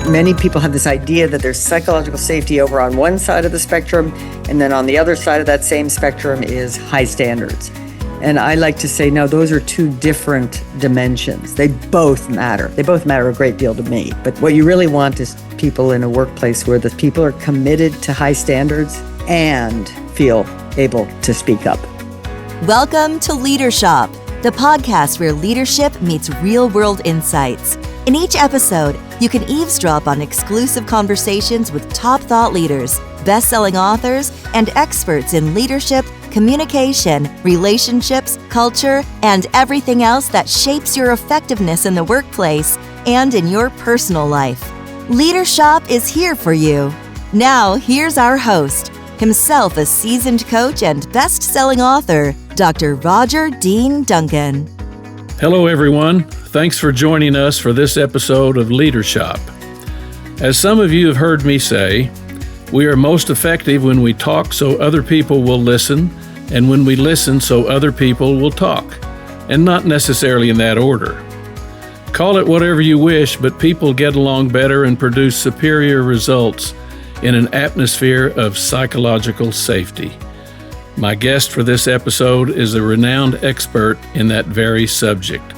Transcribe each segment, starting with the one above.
Many people have this idea that there's psychological safety over on one side of the spectrum, and then on the other side of that same spectrum is high standards. And I like to say, no, those are two different dimensions. They both matter. They both matter a great deal to me. But what you really want is people in a workplace where the people are committed to high standards and feel able to speak up. Welcome to Leadership, the podcast where leadership meets real-world insights. In each episode, you can eavesdrop on exclusive conversations with top thought leaders, best-selling authors, and experts in leadership, communication, relationships, culture, and everything else that shapes your effectiveness in the workplace and in your personal life. Leadership is here for you. Now, here's our host, himself a seasoned coach and best-selling author, Dr. Roger Dean Duncan. Hello, everyone. Thanks for joining us for this episode of Leadership. As some of you have heard me say, we are most effective when we talk so other people will listen, and when we listen so other people will talk, and not necessarily in that order. Call it whatever you wish, but people get along better and produce superior results in an atmosphere of psychological safety. My guest for this episode is a renowned expert in that very subject.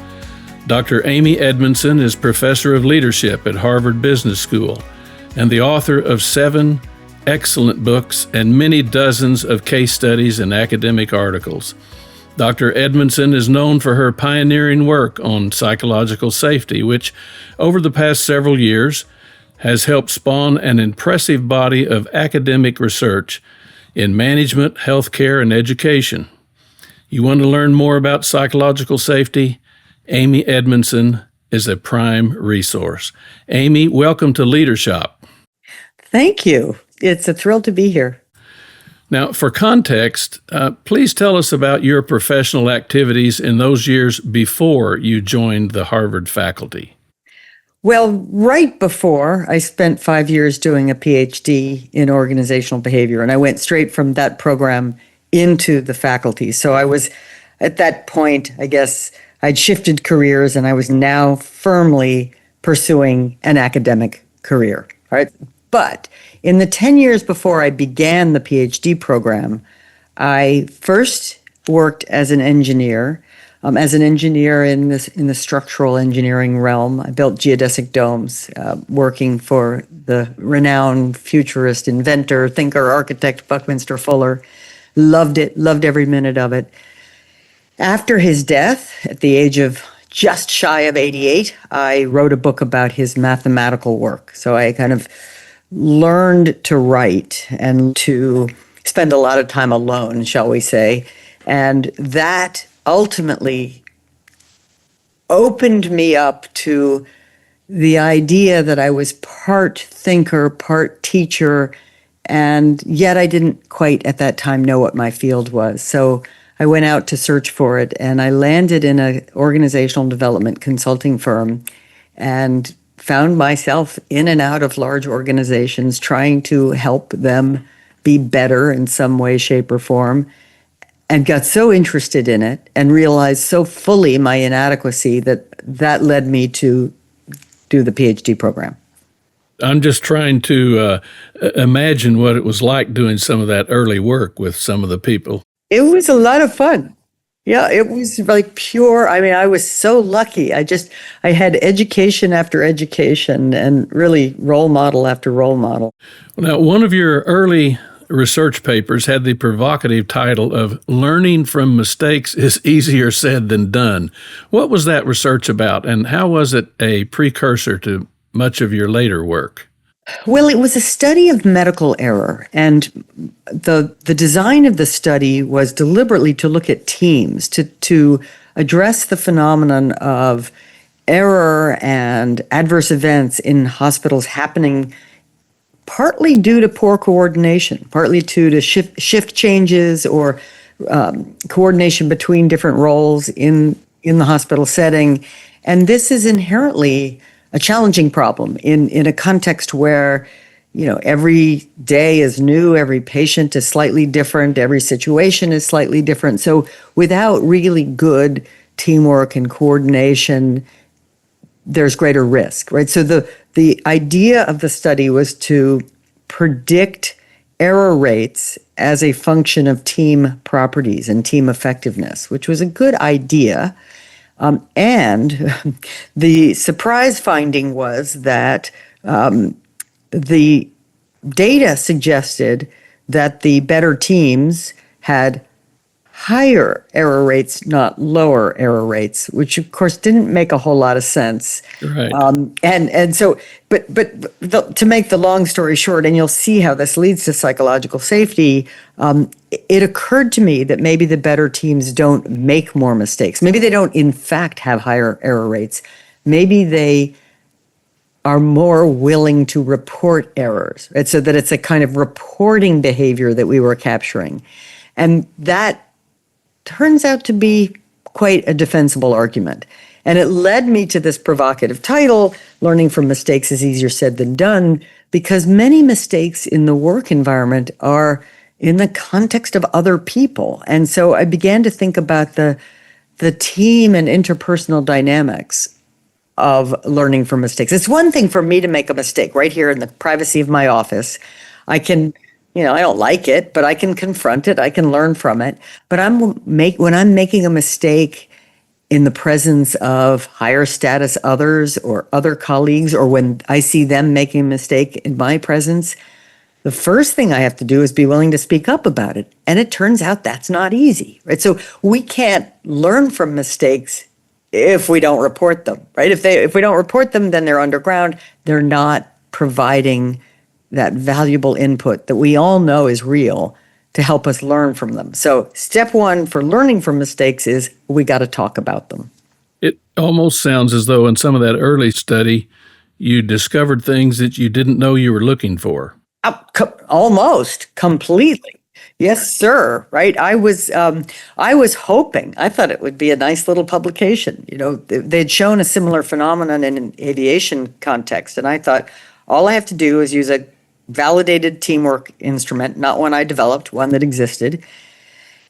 Dr. Amy Edmondson is professor of leadership at Harvard Business School and the author of 7 excellent books and many dozens of case studies and academic articles. Dr. Edmondson is known for her pioneering work on psychological safety, which over the past several years has helped spawn an impressive body of academic research in management, healthcare, and education. You want to learn more about psychological safety? Amy Edmondson is a prime resource. Amy, welcome to Leadership. Thank you. It's a thrill to be here. Now, for context, please tell us about your professional activities in those years before you joined the Harvard faculty. Well, right before, I spent 5 years doing a PhD in organizational behavior, and I went straight from that program into the faculty. So I was, at that point, I guess, I'd shifted careers, and I was now firmly pursuing an academic career. All right. But in the 10 years before I began the PhD program, I first worked as an engineer. In the structural engineering realm. I built geodesic domes, working for the renowned futurist inventor, thinker, architect Buckminster Fuller. Loved it, loved every minute of it. After his death, at the age of just shy of 88, I wrote a book about his mathematical work. So I kind of learned to write and to spend a lot of time alone, shall we say. And that ultimately opened me up to the idea that I was part thinker, part teacher, and yet I didn't quite at that time know what my field was. So I went out to search for it, and I landed in an organizational development consulting firm and found myself in and out of large organizations trying to help them be better in some way, shape, or form, and got so interested in it and realized so fully my inadequacy that led me to do the PhD program. I'm just trying to imagine what it was like doing some of that early work with some of the people. It was a lot of fun. Yeah, it was like pure. I mean, I was so lucky. I had education after education and really role model after role model. Now, one of your early research papers had the provocative title of Learning from Mistakes is Easier Said Than Done. What was that research about, and how was it a precursor to much of your later work? Well, it was a study of medical error, and the design of the study was deliberately to look at teams, to address the phenomenon of error and adverse events in hospitals happening partly due to poor coordination, partly due to shift changes or coordination between different roles in the hospital setting. And this is inherently a challenging problem in a context where, every day is new, every patient is slightly different, every situation is slightly different. So without really good teamwork and coordination, there's greater risk, right? So the the idea of the study was to predict error rates as a function of team properties and team effectiveness, which was a good idea. And the surprise finding was that the data suggested that the better teams had higher error rates, not lower error rates, which of course didn't make a whole lot of sense. Right. To make the long story short, and you'll see how this leads to psychological safety, it occurred to me that maybe the better teams don't make more mistakes. Maybe they don't, in fact, have higher error rates. Maybe they are more willing to report errors, right? So that it's a kind of reporting behavior that we were capturing. And that turns out to be quite a defensible argument. And it led me to this provocative title, Learning from Mistakes is Easier Said Than Done, because many mistakes in the work environment are in the context of other people. And so I began to think about the team and interpersonal dynamics of learning from mistakes. It's one thing for me to make a mistake right here in the privacy of my office. I can, I don't like it, but I can confront it. I can learn from it. But when I'm making a mistake in the presence of higher status others or other colleagues, or when I see them making a mistake in my presence, the first thing I have to do is be willing to speak up about it. And it turns out that's not easy, right? So we can't learn from mistakes if we don't report them, right? If we don't report them, then they're underground. They're not providing that valuable input that we all know is real to help us learn from them. So step one for learning from mistakes is we got to talk about them. It almost sounds as though in some of that early study, you discovered things that you didn't know you were looking for. Almost completely. Yes, sir. Right. I was hoping. I thought it would be a nice little publication. They'd shown a similar phenomenon in an aviation context, and I thought all I have to do is use a validated teamwork instrument, not one I developed, one that existed,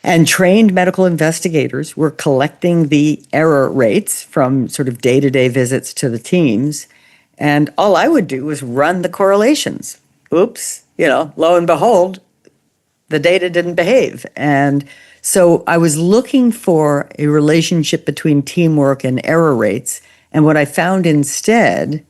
and trained medical investigators were collecting the error rates from sort of day-to-day visits to the teams, and all I would do was run the correlations. Oops, lo and behold, the data didn't behave. And so I was looking for a relationship between teamwork and error rates. And what I found instead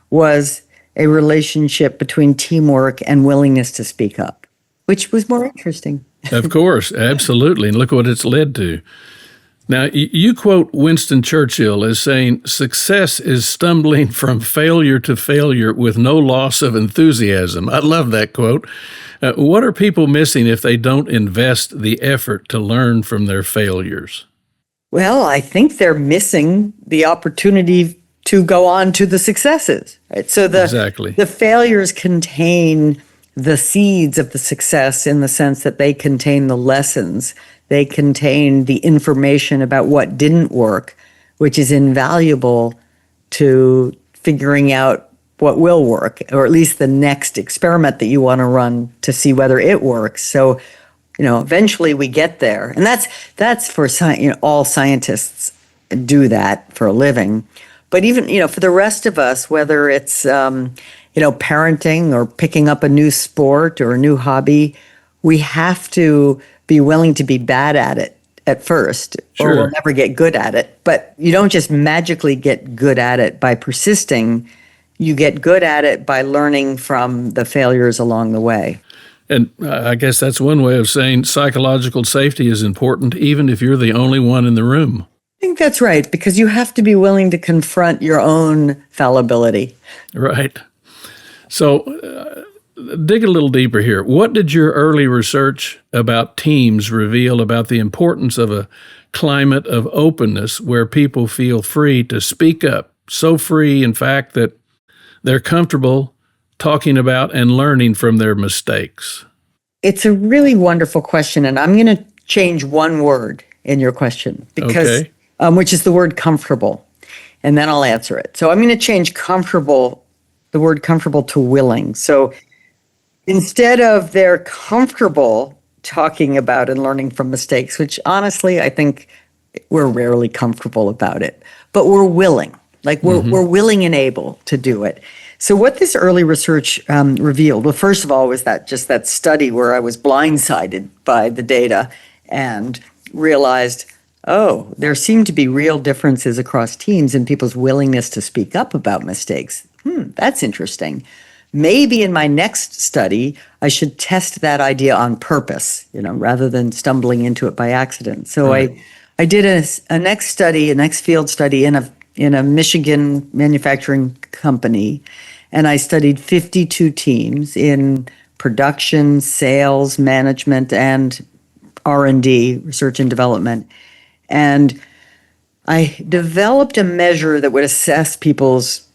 was a relationship between teamwork and willingness to speak up, which was more interesting. Of course, absolutely. And look what it's led to. Now, you quote Winston Churchill as saying, "Success is stumbling from failure to failure with no loss of enthusiasm." I love that quote. What are people missing if they don't invest the effort to learn from their failures? Well, I think they're missing the opportunity to go on to the successes, right? So the failures contain the seeds of the success in the sense that they contain the lessons. They contain the information about what didn't work, which is invaluable to figuring out what will work, or at least the next experiment that you want to run to see whether it works. So, eventually we get there. And that's for science. All scientists do that for a living. But even, for the rest of us, whether it's, parenting or picking up a new sport or a new hobby, we have to be willing to be bad at it at first, or we'll never get good at it. But you don't just magically get good at it by persisting. You get good at it by learning from the failures along the way. And I guess that's one way of saying psychological safety is important, even if you're the only one in the room. I think that's right, because you have to be willing to confront your own fallibility. Right. So dig a little deeper here. What did your early research about teams reveal about the importance of a climate of openness where people feel free to speak up? So free, in fact, that they're comfortable talking about and learning from their mistakes. It's a really wonderful question, and I'm going to change one word in your question, because which is the word comfortable, and then I'll answer it. So I'm going to change the word comfortable to willing. So instead of they're comfortable talking about and learning from mistakes, which honestly I think we're rarely comfortable about it, but we're willing. Like we're willing and able to do it. So what this early research revealed, well, first of all, was that study where I was blindsided by the data and realized, oh, there seem to be real differences across teams in people's willingness to speak up about mistakes. That's interesting. Maybe in my next study, I should test that idea on purpose, rather than stumbling into it by accident. So Right. I did a next field study in a Michigan manufacturing company, and I studied 52 teams in production, sales, management, and R&D, research and development. And I developed a measure that would assess people's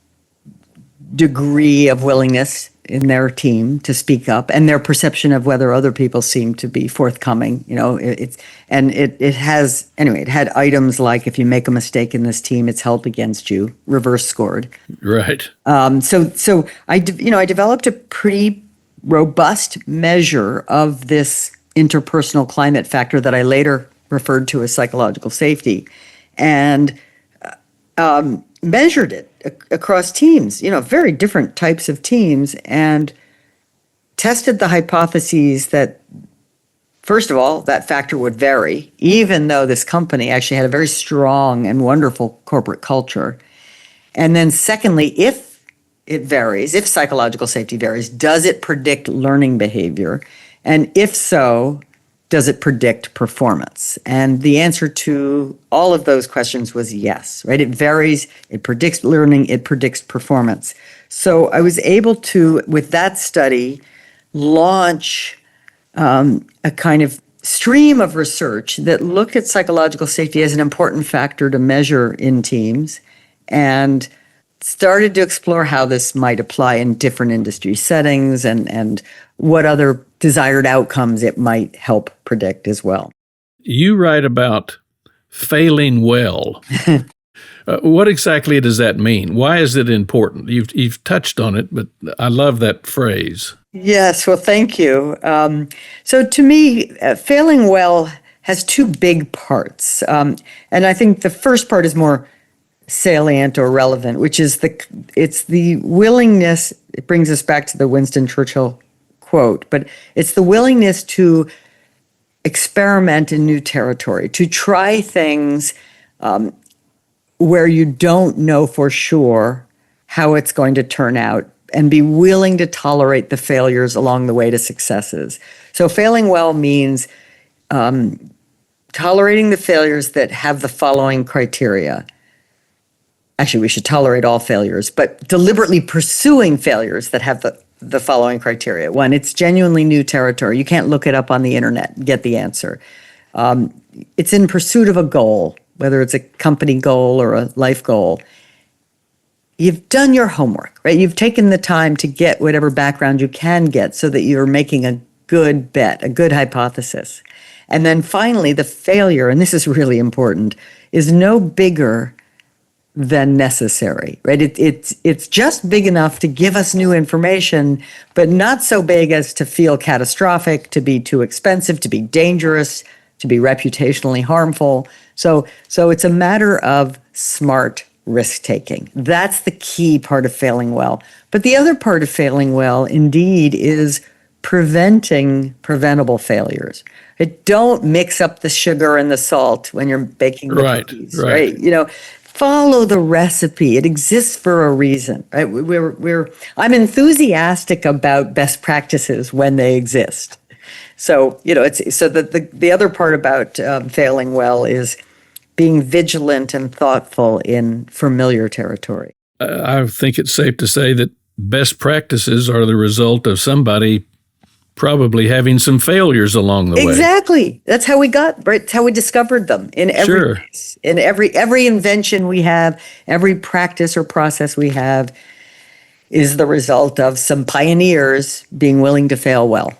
degree of willingness in their team to speak up and their perception of whether other people seem to be forthcoming. It had items like, if you make a mistake in this team, it's held against you, reverse scored. Right. So I developed a pretty robust measure of this interpersonal climate factor that I later referred to as psychological safety, and measured it across teams, very different types of teams, and tested the hypotheses that, first of all, that factor would vary, even though this company actually had a very strong and wonderful corporate culture. And then secondly, if it varies, if psychological safety varies, does it predict learning behavior? And if so, does it predict performance? And the answer to all of those questions was yes, right? It varies, it predicts learning, it predicts performance. So I was able to, with that study, launch a kind of stream of research that looked at psychological safety as an important factor to measure in teams, and started to explore how this might apply in different industry settings and what other desired outcomes it might help predict as well. You write about failing well. What exactly does that mean? Why is it important? You've touched on it, but I love that phrase. Yes, well, thank you. So to me, failing well has two big parts. And I think the first part is more salient or relevant, which is it's the willingness. It brings us back to the Winston Churchill quote, but it's the willingness to experiment in new territory, to try things where you don't know for sure how it's going to turn out, and be willing to tolerate the failures along the way to successes. So failing well means tolerating the failures that have the following criteria. Actually, we should tolerate all failures, but deliberately pursuing failures that have the following criteria. One, it's genuinely new territory. You can't look it up on the internet and get the answer. It's in pursuit of a goal, whether it's a company goal or a life goal. You've done your homework, right? You've taken the time to get whatever background you can get so that you're making a good bet, a good hypothesis. And then finally, the failure, and this is really important, is no bigger than necessary, right? It's just big enough to give us new information, but not so big as to feel catastrophic, to be too expensive, to be dangerous, to be reputationally harmful. So it's a matter of smart risk-taking. That's the key part of failing well. But the other part of failing well, indeed, is preventing preventable failures. Don't mix up the sugar and the salt when you're baking the cookies, right? Follow the recipe. It exists for a reason, right? I'm enthusiastic about best practices when they exist. So, the other part about failing well is being vigilant and thoughtful in familiar territory. I think it's safe to say that best practices are the result of somebody probably having some failures along the way. Exactly. That's how we got, right? That's how we discovered them in every case. In every invention we have, every practice or process we have is the result of some pioneers being willing to fail well.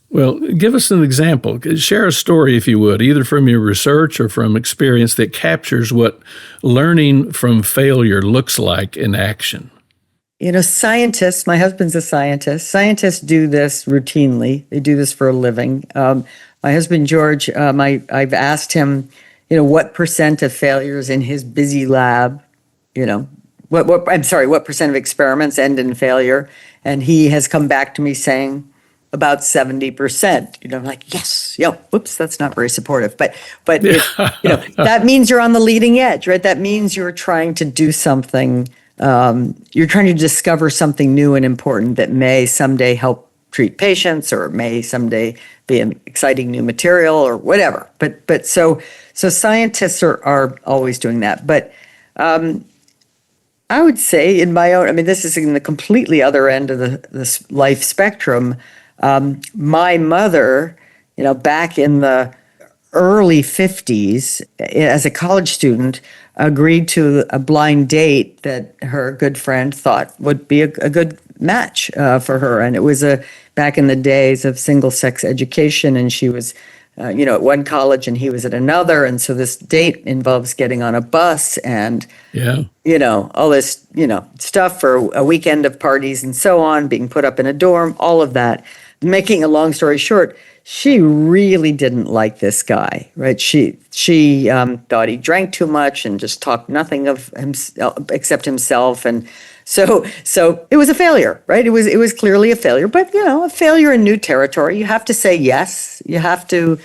Well, give us an example. Share a story, if you would, either from your research or from experience that captures what learning from failure looks like in action. Scientists, my husband's a scientist. Scientists do this routinely. They do this for a living. My husband, George, I've asked him, what % of failures in his busy lab what percent of experiments end in failure? And he has come back to me saying about 70%. I'm like, yes, whoops, that's not very supportive. But that means you're on the leading edge, right? That means you're trying to do something. You're trying to discover something new and important that may someday help treat patients, or may someday be an exciting new material, or whatever. But so scientists are always doing that. But I would say this is in the completely other end of this life spectrum. My mother, back in the early 50s, as a college student, agreed to a blind date that her good friend thought would be a good match for her. And it was back in the days of single-sex education, and she was at one college and he was at another. And so this date involves getting on a bus and, all this, stuff for a weekend of parties and so on, being put up in a dorm, all of that. Making a long story short, she really didn't like this guy, right? She thought he drank too much and just talked nothing of except himself. And so it was a failure, right? It was clearly a failure, but a failure in new territory. You have to say yes. You have to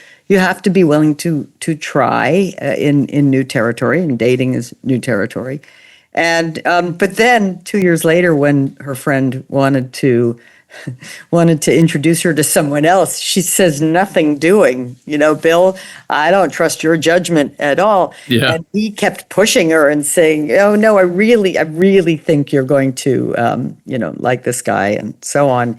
be willing to try in new territory, and dating is new territory. And but then 2 years later, when her friend wanted to introduce her to someone else, she says, nothing doing, Bill, I don't trust your judgment at all. Yeah. And he kept pushing her and saying, oh no, I really think you're going to, like this guy, and so on.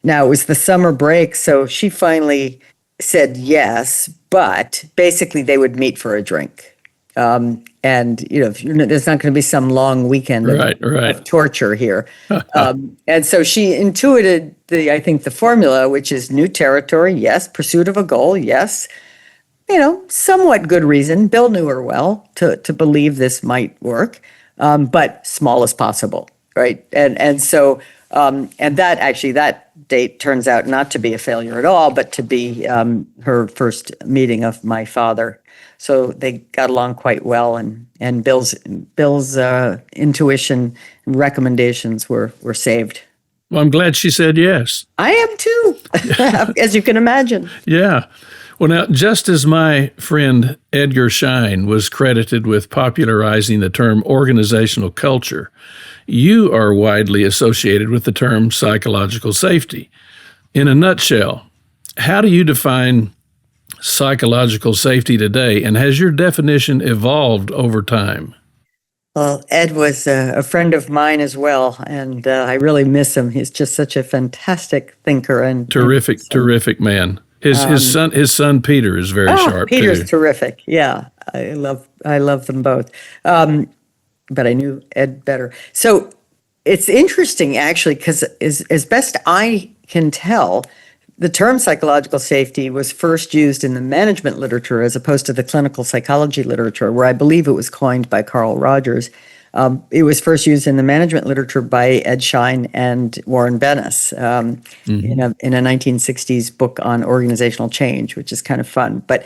Now it was the summer break, so she finally said yes, but basically they would meet for a drink. And there's not going to be some long weekend of torture here. And so she intuited the formula, which is new territory, yes. Pursuit of a goal, yes. Somewhat good reason. Bill knew her well to believe this might work, but small as possible, right? And so that date turns out not to be a failure at all, but to be her first meeting of my father. So they got along quite well, and Bill's intuition and recommendations were saved. Well, I'm glad she said yes. I am too, as you can imagine. Yeah. Well, now, just as my friend Edgar Schein was credited with popularizing the term organizational culture, you are widely associated with the term psychological safety. In a nutshell, how do you define psychological safety today, and has your definition evolved over time? Well, Ed was a friend of mine as well, and I really miss him. He's just such a fantastic thinker and terrific man. His son Peter is very sharp. Peter's too. Terrific. Yeah, I love them both. But I knew Ed better. So it's interesting, actually, because as best I can tell, the term psychological safety was first used in the management literature as opposed to the clinical psychology literature, where I believe it was coined by Carl Rogers. It was first used in the management literature by Ed Schein and Warren Bennis in a 1960s book on organizational change, which is kind of fun. But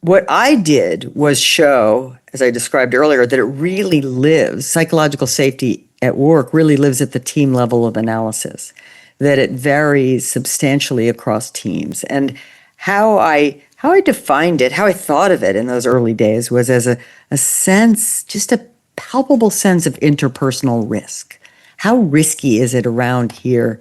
what I did was show, as I described earlier, that it really lives, psychological safety at work really lives at the team level of analysis, that it varies substantially across teams. And how I defined it, how I thought of it in those early days was as a sense, just a palpable sense of interpersonal risk. How risky is it around here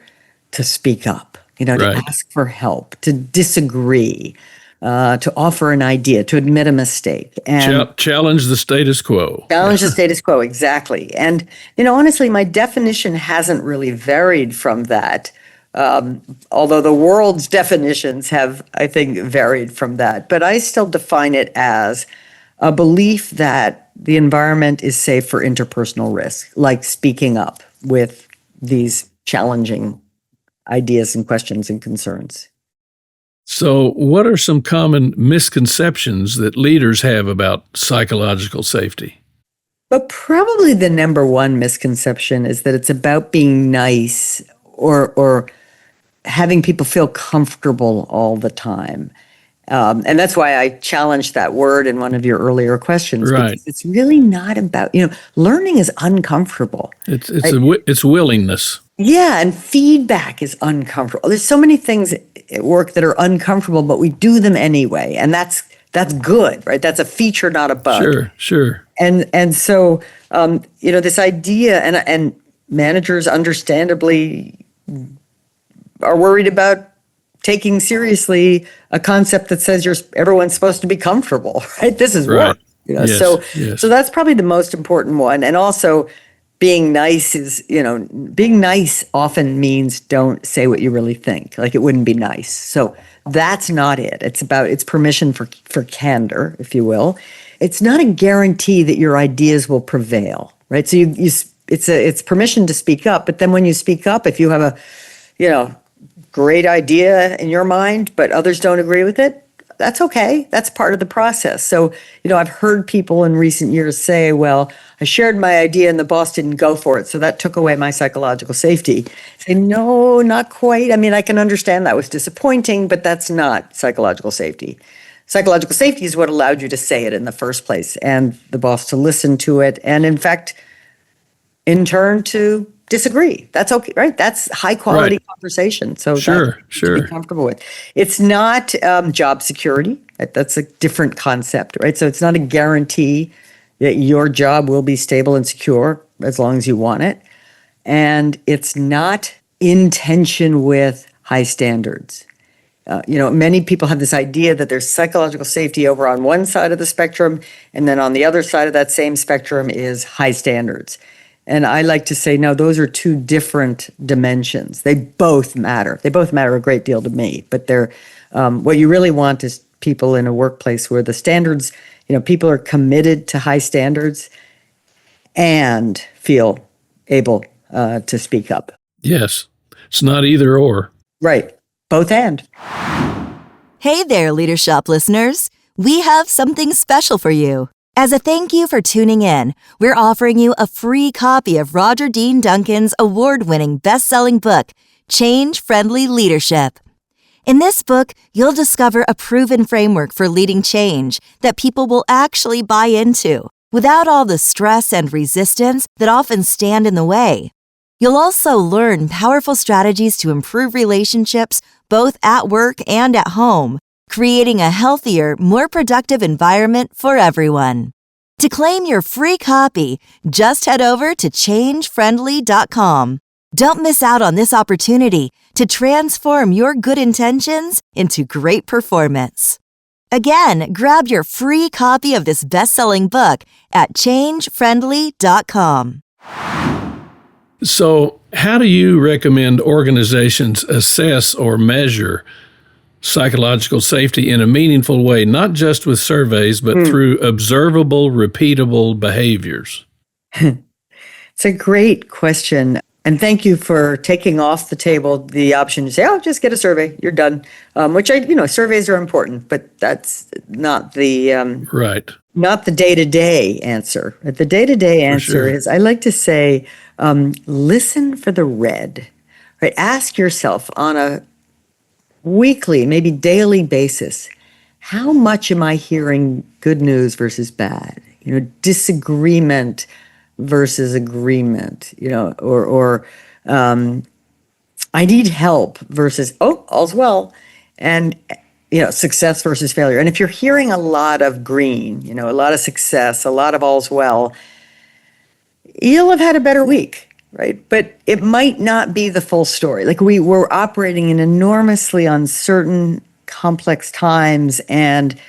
to speak up, to ask for help, to disagree, to offer an idea, to admit a mistake. And challenge the status quo. Challenge the status quo, exactly. And, honestly, my definition hasn't really varied from that, although the world's definitions have, I think, varied from that. But I still define it as a belief that the environment is safe for interpersonal risk, like speaking up with these challenging ideas and questions and concerns. So what are some common misconceptions that leaders have about psychological safety? But probably the number one misconception is that it's about being nice or having people feel comfortable all the time. And that's why I challenged that word in one of your earlier questions. Right. Because it's really not about, learning is uncomfortable. It's willingness. Yeah, and feedback is uncomfortable. There's so many things at work that are uncomfortable, but we do them anyway. And that's good, right? That's a feature, not a bug. Sure. And so, this idea, and managers understandably are worried about taking seriously a concept that says everyone's supposed to be comfortable, right? This is Right. work. Yes, So yes. so that's probably the most important one. And also being nice being nice often means don't say what you really think. Like, it wouldn't be nice. So that's not it. It's permission for candor, if you will. It's not a guarantee that your ideas will prevail, right? So it's permission to speak up, but then when you speak up, if you have a, great idea in your mind, but others don't agree with it, that's okay. That's part of the process. So, I've heard people in recent years say, well, I shared my idea and the boss didn't go for it, so that took away my psychological safety. Say, no, not quite. I mean, I can understand that was disappointing, but that's not psychological safety. Psychological safety is what allowed you to say it in the first place and the boss to listen to it and, in fact, in turn, to disagree. That's okay, right? That's high quality conversation. So Sure. to be comfortable with. It's not job security. That's a different concept, right? So it's not a guarantee that your job will be stable and secure as long as you want it. And it's not in tension with high standards. Many people have this idea that there's psychological safety over on one side of the spectrum, and then on the other side of that same spectrum is high standards. And I like to say, no, those are two different dimensions. They both matter. They both matter a great deal to me. But they're what you really want is people in a workplace where the standards, people are committed to high standards and feel able to speak up. Yes. It's not either or. Right. Both and. Hey there, Leadership listeners. We have something special for you. As a thank you for tuning in, we're offering you a free copy of Roger Dean Duncan's award-winning best-selling book, Change-Friendly Leadership. In this book, you'll discover a proven framework for leading change that people will actually buy into, without all the stress and resistance that often stand in the way. You'll also learn powerful strategies to improve relationships both at work and at home, creating a healthier, more productive environment for everyone. To claim your free copy, just head over to changefriendly.com. Don't miss out on this opportunity to transform your good intentions into great performance. Again, grab your free copy of this best-selling book at changefriendly.com. So, how do you recommend organizations assess or measure psychological safety in a meaningful way, not just with surveys, but through observable, repeatable behaviors? It's a great question. And thank you for taking off the table the option to say, just get a survey, you're done. Which surveys are important, but that's not the Right. Not the day-to-day answer. The day-to-day answer is, I like to say, listen for the red. Right? Ask yourself on a weekly, maybe daily basis, how much am I hearing good news versus bad? Disagreement versus agreement, or I need help versus, all's well, and, success versus failure. And if you're hearing a lot of green, a lot of success, a lot of all's well, you'll have had a better week. Right. But it might not be the full story. Like we're operating in enormously uncertain, complex times, and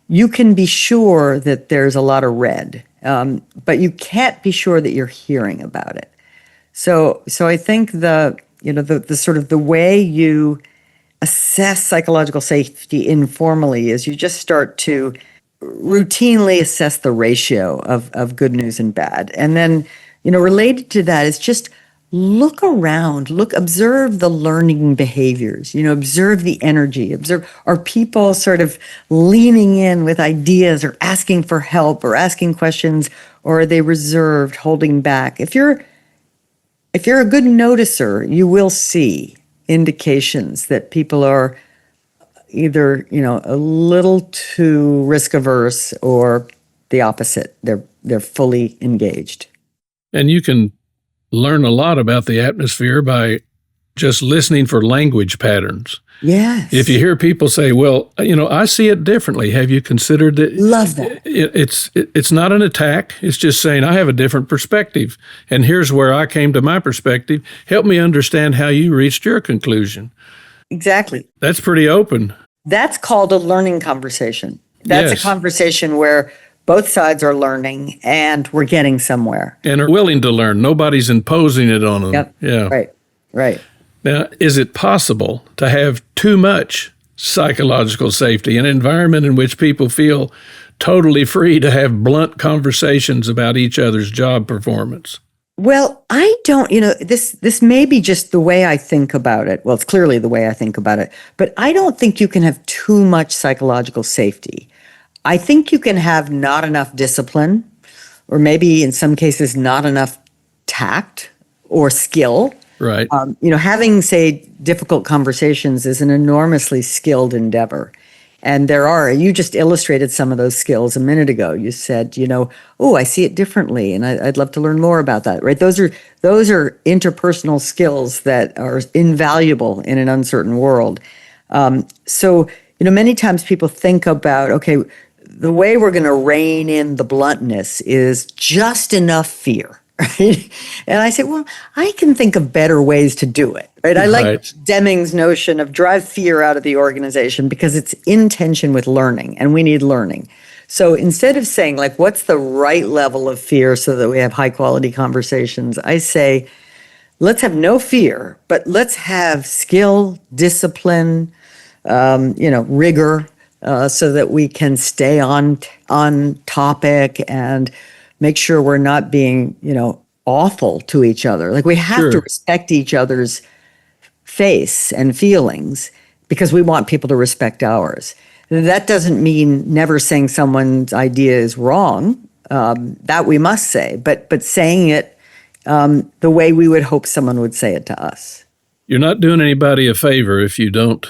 you can be sure that there's a lot of red, but you can't be sure that you're hearing about it. So I think the sort of the way you assess psychological safety informally is you just start to routinely assess the ratio of good news and bad, and then. Related to that is just look around, observe the learning behaviors, observe the energy, are people sort of leaning in with ideas or asking for help or asking questions, or are they reserved, holding back? If you're a good noticer, you will see indications that people are, either, a little too risk averse or the opposite. They're fully engaged. And you can learn a lot about the atmosphere by just listening for language patterns. Yes. If you hear people say, well, I see it differently. Have you considered that? Love that. It's not an attack. It's just saying, I have a different perspective. And here's where I came to my perspective. Help me understand how you reached your conclusion. Exactly. That's pretty open. That's called a learning conversation. That's Yes. a conversation where both sides are learning and we're getting somewhere. And are willing to learn. Nobody's imposing it on them. Yep. Yeah. Right. Now, is it possible to have too much psychological safety, an environment in which people feel totally free to have blunt conversations about each other's job performance? Well, I don't, this may be just the way I think about it. Well, it's clearly the way I think about it, but I don't think you can have too much psychological safety. I think you can have not enough discipline, or maybe in some cases not enough tact or skill. Right. Having, say, difficult conversations is an enormously skilled endeavor. And you just illustrated some of those skills a minute ago. You said, I see it differently, and I'd love to learn more about that, right? Those are interpersonal skills that are invaluable in an uncertain world. So, many times people think about, okay, the way we're going to rein in the bluntness is just enough fear. Right? And I say, well, I can think of better ways to do it. Right? I like Deming's notion of drive fear out of the organization because it's in tension with learning, and we need learning. So instead of saying, what's the right level of fear so that we have high quality conversations, I say, let's have no fear, but let's have skill, discipline, rigor, so that we can stay on topic and make sure we're not being, awful to each other. We have to respect each other's face and feelings because we want people to respect ours. That doesn't mean never saying someone's idea is wrong. That we must say, but saying it the way we would hope someone would say it to us. You're not doing anybody a favor if you don't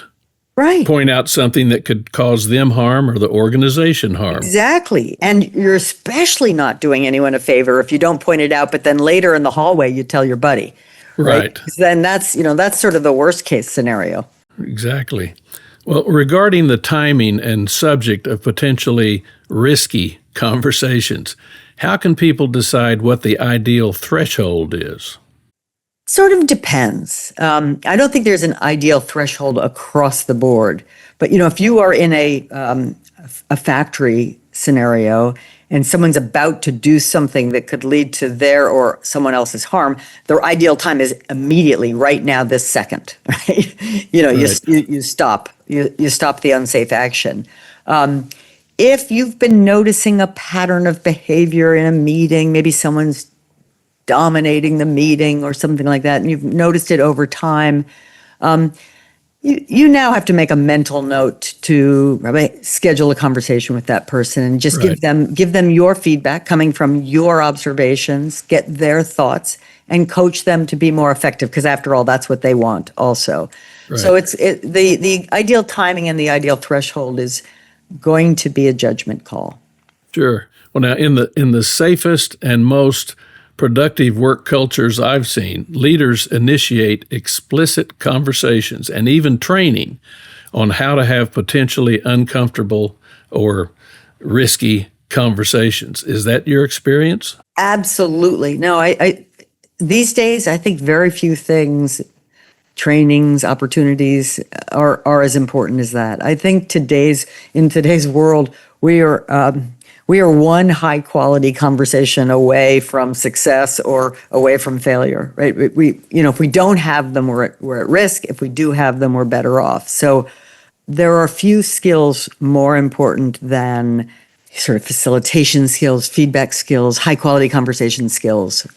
point out something that could cause them harm or the organization harm. Exactly. And you're especially not doing anyone a favor if you don't point it out, but then later in the hallway you tell your buddy. Right. Then that's sort of the worst case scenario. Exactly. Well, regarding the timing and subject of potentially risky conversations, how can people decide what the ideal threshold is? Sort of depends. I don't think there's an ideal threshold across the board. But, if you are in a factory scenario and someone's about to do something that could lead to their or someone else's harm, their ideal time is immediately, right now, this second. Right? You stop. You stop the unsafe action. If you've been noticing a pattern of behavior in a meeting, maybe someone's dominating the meeting or something like that, and you've noticed it over time, you now have to make a mental note to schedule a conversation with that person and just give them your feedback coming from your observations, get their thoughts, and coach them to be more effective, because after all, that's what they want also. Right. So the ideal timing and the ideal threshold is going to be a judgment call. Sure. Well, now in the safest and most productive work cultures I've seen, leaders initiate explicit conversations and even training on how to have potentially uncomfortable or risky conversations. Is that your experience? Absolutely. No, I these days, I think very few things, trainings, opportunities are as important as that. I think in today's world, we are one high quality conversation away from success or away from failure, right? If we don't have them, we're at risk. If we do have them, we're better off. So there are few skills more important than sort of facilitation skills, feedback skills, high quality conversation skills.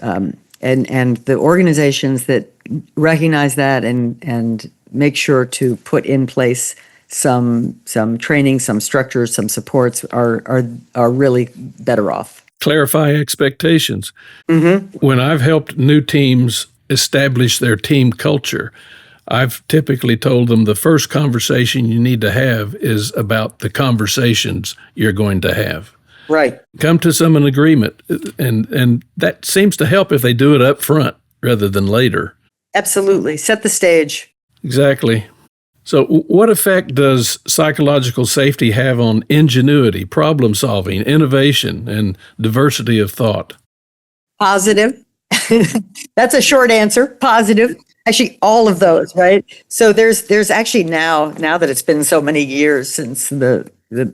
And the organizations that recognize that and make sure to put in place some training, some structures, some supports are really better off. Clarify expectations. Mm-hmm. When I've helped new teams establish their team culture, I've typically told them the first conversation you need to have is about the conversations you're going to have. Right. Come to some agreement, and that seems to help if they do it up front rather than later. Absolutely. Set the stage. Exactly. So what effect does psychological safety have on ingenuity, problem solving, innovation, and diversity of thought? Positive. That's a short answer. Positive. Actually, all of those, right? So there's actually now that it's been so many years since the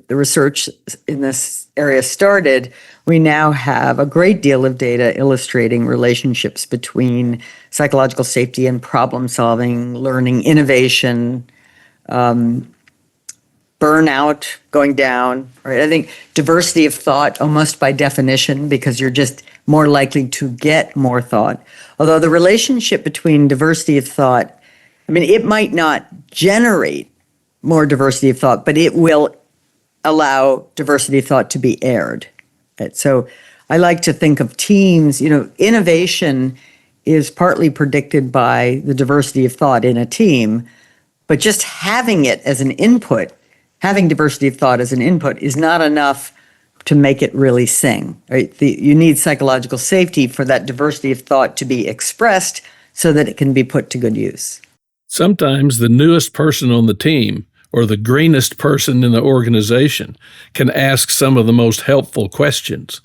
research in this area started, we now have a great deal of data illustrating relationships between psychological safety and problem solving, learning, innovation, burnout going down, right? I think diversity of thought almost by definition, because you're just more likely to get more thought. Although the relationship between diversity of thought, I mean, it might not generate more diversity of thought, but it will allow diversity of thought to be aired. Right? So I like to think of teams, innovation is partly predicted by the diversity of thought in a team, but just having it as an input, having diversity of thought as an input is not enough to make it really sing. Right? You need psychological safety for that diversity of thought to be expressed so that it can be put to good use. Sometimes the newest person on the team or the greenest person in the organization can ask some of the most helpful questions.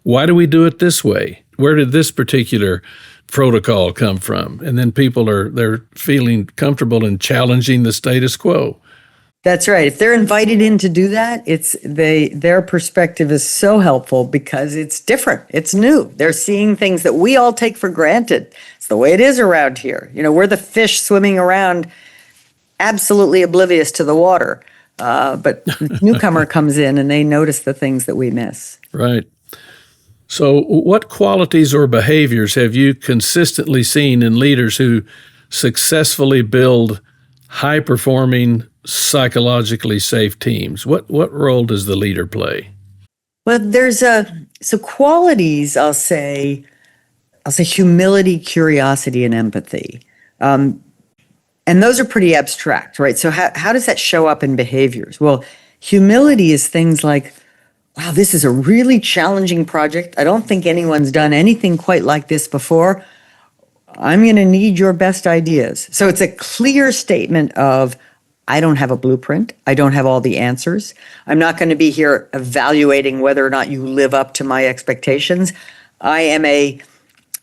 Why do we do it this way? Where did this particular protocol come from? And then they're feeling comfortable in challenging the status quo. That's right. If they're invited in to do that, their perspective is so helpful because it's different. It's new. They're seeing things that we all take for granted. It's the way it is around here. We're the fish swimming around absolutely oblivious to the water. But the newcomer comes in and they notice the things that we miss. Right. So what qualities or behaviors have you consistently seen in leaders who successfully build high-performing, psychologically safe teams? What role does the leader play? Well, so qualities, I'll say humility, curiosity, and empathy. And those are pretty abstract, right? So how does that show up in behaviors? Well, humility is things like, wow, this is a really challenging project. I don't think anyone's done anything quite like this before. I'm going to need your best ideas. So it's a clear statement of, I don't have a blueprint. I don't have all the answers. I'm not going to be here evaluating whether or not you live up to my expectations. I am a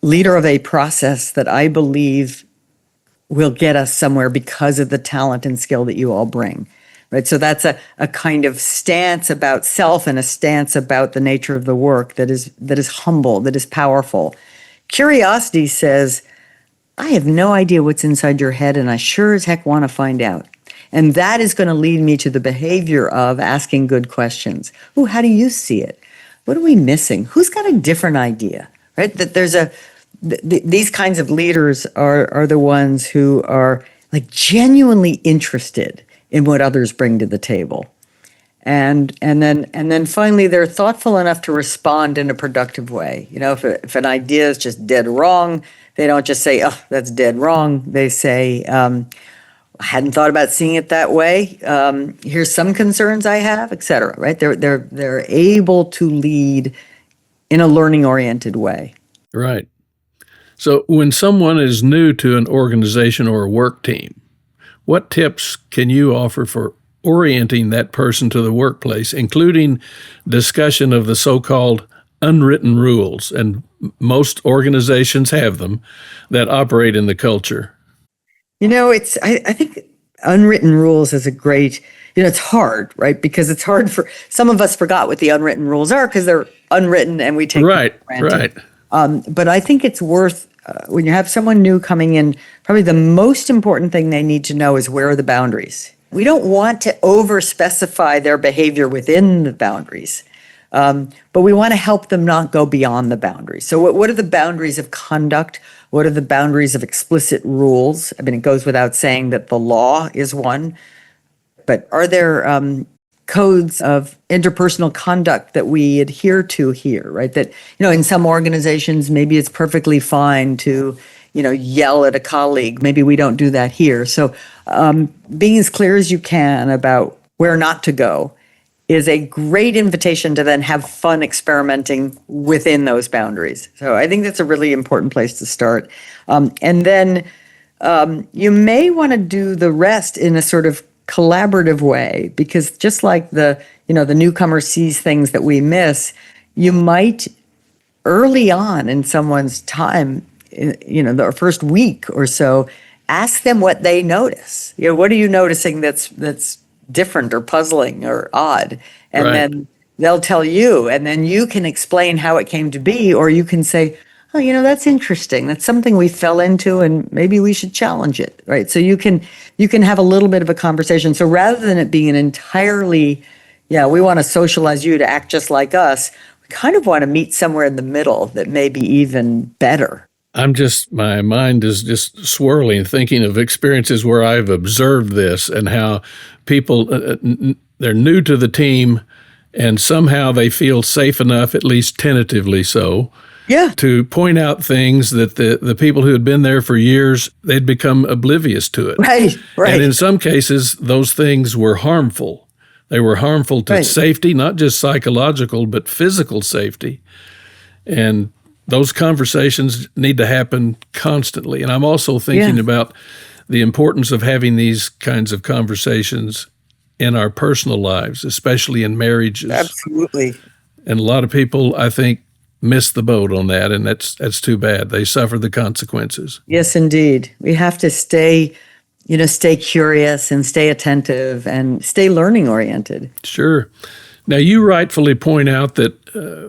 leader of a process that I believe will get us somewhere because of the talent and skill that you all bring. Right? So that's a kind of stance about self and a stance about the nature of the work that is humble, that is powerful. Curiosity says, I have no idea what's inside your head, and I sure as heck want to find out. And that is going to lead me to the behavior of asking good questions. Ooh, how do you see it? What are we missing? Who's got a different idea? Right? That there's these kinds of leaders are the ones who are like genuinely interested in what others bring to the table. And then finally, they're thoughtful enough to respond in a productive way. If an idea is just dead wrong, they don't just say, "Oh, that's dead wrong." They say, "I hadn't thought about seeing it that way. Here's some concerns I have," et cetera. Right? They're able to lead in a learning-oriented way. Right. So when someone is new to an organization or a work team, what tips can you offer for orienting that person to the workplace, including discussion of the so-called unwritten rules, and most organizations have them, that operate in the culture? I think unwritten rules is a great, it's hard, right? Because it's hard for some of us forgot what the unwritten rules are because they're unwritten and we take them for granted. Right. But I think it's worth, when you have someone new coming in, probably the most important thing they need to know is where are the boundaries. We don't want to over-specify their behavior within the boundaries, but we want to help them not go beyond the boundaries. So what are the boundaries of conduct? What are the boundaries of explicit rules? I mean, it goes without saying that the law is one, but are there codes of interpersonal conduct that we adhere to here, right? That, in some organizations, maybe it's perfectly fine to yell at a colleague. Maybe we don't do that here. So being as clear as you can about where not to go is a great invitation to then have fun experimenting within those boundaries. So I think that's a really important place to start. And then you may want to do the rest in a sort of collaborative way, because just like the newcomer sees things that we miss, you might early on in someone's time, the first week or so, ask them what they notice. What are you noticing that's different or puzzling or odd? And Right. then they'll tell you, and then you can explain how it came to be, or you can say, oh, that's interesting. That's something we fell into, and maybe we should challenge it, right? So you can have a little bit of a conversation. So rather than it being an entirely, we want to socialize you to act just like us, we kind of want to meet somewhere in the middle that may be even better. My mind is just swirling, thinking of experiences where I've observed this and how people, they're new to the team, and somehow they feel safe enough, at least tentatively so, to point out things that the people who had been there for years, they'd become oblivious to it. Right. And in some cases, those things were harmful. They were harmful to safety, not just psychological, but physical safety. And those conversations need to happen constantly. And I'm also thinking about the importance of having these kinds of conversations in our personal lives, especially in marriages. Absolutely. And a lot of people, I think, miss the boat on that, and that's too bad. They suffer the consequences. Yes, indeed. We have to stay curious and stay attentive and stay learning oriented. Sure. Now, you rightfully point out that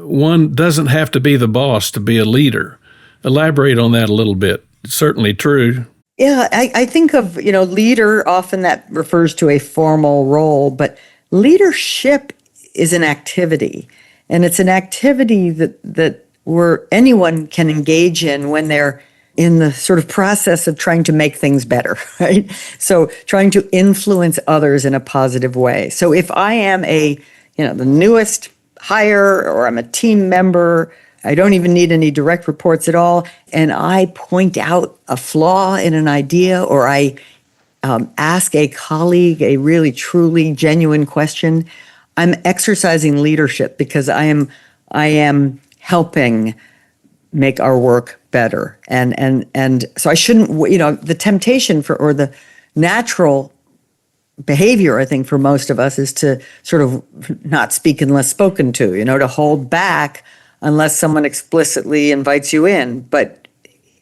one doesn't have to be the boss to be a leader. Elaborate on that a little bit. It's certainly true. Yeah, I think of, leader, often that refers to a formal role, but leadership is an activity. And it's an activity that where anyone can engage in when they're in the sort of process of trying to make things better, right? So trying to influence others in a positive way. So if I am the newest hire, or I'm a team member, I don't even need any direct reports at all, and I point out a flaw in an idea, or I ask a colleague a really, truly genuine question, I'm exercising leadership because I am helping make our work better. And so I shouldn't, the temptation or the natural behavior, I think, for most of us is to sort of not speak unless spoken to, to hold back unless someone explicitly invites you in. But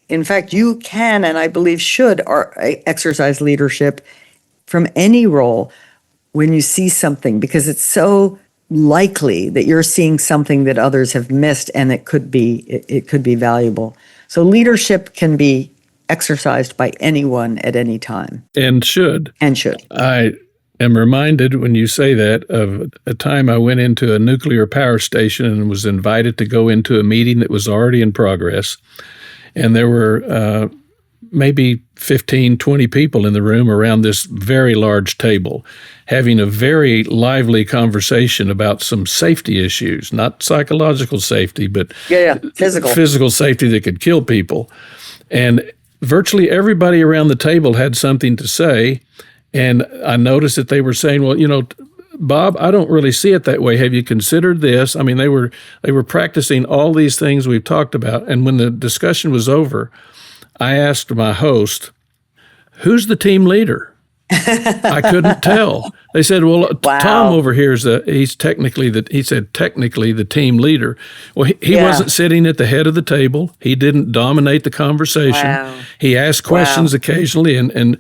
in fact, you can, and I believe should, exercise leadership from any role when you see something, because it's so likely that you're seeing something that others have missed, and it could be valuable. So leadership can be exercised by anyone at any time. And should. I am reminded when you say that of a time I went into a nuclear power station and was invited to go into a meeting that was already in progress. And there were maybe 15, 20 people in the room around this very large table having a very lively conversation about some safety issues, not psychological safety, but physical safety that could kill people. And virtually everybody around the table had something to say. And I noticed that they were saying, well, Bob, I don't really see it that way. Have you considered this? I mean, they were practicing all these things we've talked about. And when the discussion was over, I asked my host, who's the team leader? I couldn't tell. They said, well, wow. Tom over here he's technically the team leader. Well, he wasn't sitting at the head of the table. He didn't dominate the conversation. Wow. He asked questions occasionally, and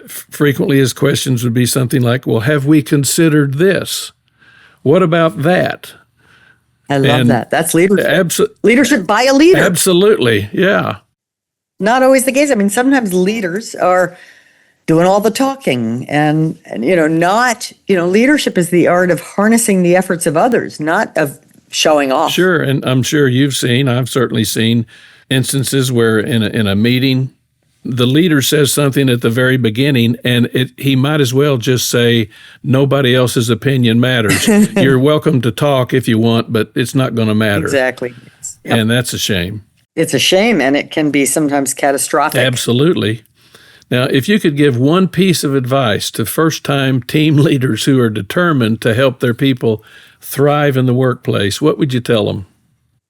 frequently his questions would be something like, well, have we considered this? What about that? I love that. That's leadership. Leadership by a leader. Absolutely, yeah. Not always the case. I mean, sometimes leaders are doing all the talking and leadership is the art of harnessing the efforts of others, not of showing off. Sure, and I'm sure I've certainly seen instances where in a meeting, the leader says something at the very beginning, and he might as well just say, nobody else's opinion matters. You're welcome to talk if you want, but it's not going to matter. Exactly. Yep. And that's a shame. It's a shame, and it can be sometimes catastrophic. Absolutely. Now, if you could give one piece of advice to first-time team leaders who are determined to help their people thrive in the workplace, what would you tell them?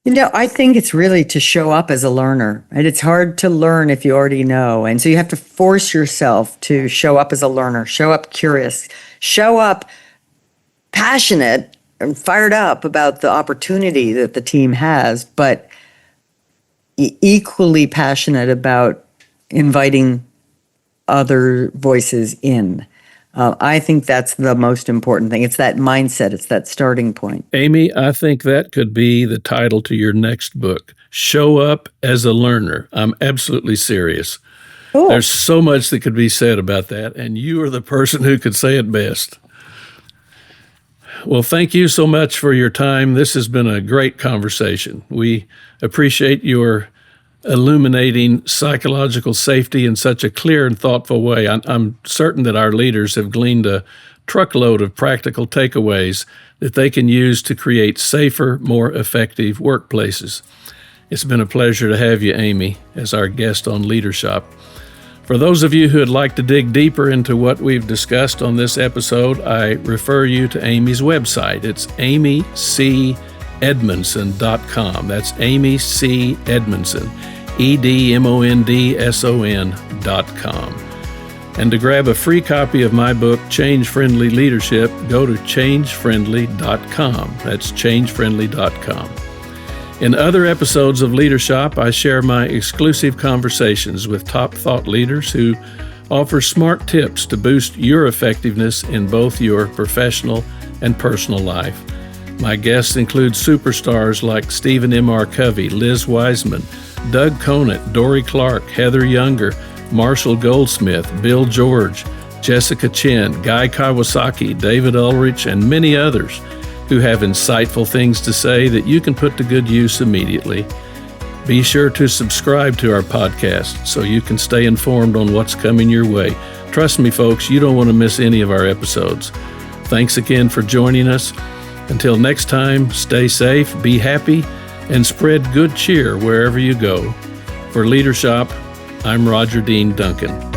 I think it's really to show up as a learner. And it's hard to learn if you already know. And so you have to force yourself to show up as a learner, show up curious, show up passionate and fired up about the opportunity that the team has, but equally passionate about inviting other voices in. I think that's the most important thing. It's that mindset. It's that starting point. Amy, I think that could be the title to your next book, Show Up as a Learner. I'm absolutely serious. Cool. There's so much that could be said about that, and you are the person who could say it best. Well, thank you so much for your time. This has been a great conversation. We appreciate your illuminating psychological safety in such a clear and thoughtful way. I'm certain that our leaders have gleaned a truckload of practical takeaways that they can use to create safer, more effective workplaces. It's been a pleasure to have you, Amy, as our guest on Leadership. For those of you who would like to dig deeper into what we've discussed on this episode, I refer you to Amy's website. It's amycedmondson.com. That's Amy C. Edmondson, EDMONDSON.com. And to grab a free copy of my book, Change Friendly Leadership, go to changefriendly.com. That's changefriendly.com. In other episodes of Leadership, I share my exclusive conversations with top thought leaders who offer smart tips to boost your effectiveness in both your professional and personal life. My guests include superstars like Stephen M.R. Covey, Liz Wiseman, Doug Conant, Dory Clark, Heather Younger, Marshall Goldsmith, Bill George, Jessica Chen, Guy Kawasaki, David Ulrich, and many others who have insightful things to say that you can put to good use immediately. Be sure to subscribe to our podcast so you can stay informed on what's coming your way. Trust me, folks, you don't want to miss any of our episodes. Thanks again for joining us. Until next time, stay safe, be happy, and spread good cheer wherever you go. For Leadership, I'm Roger Dean Duncan.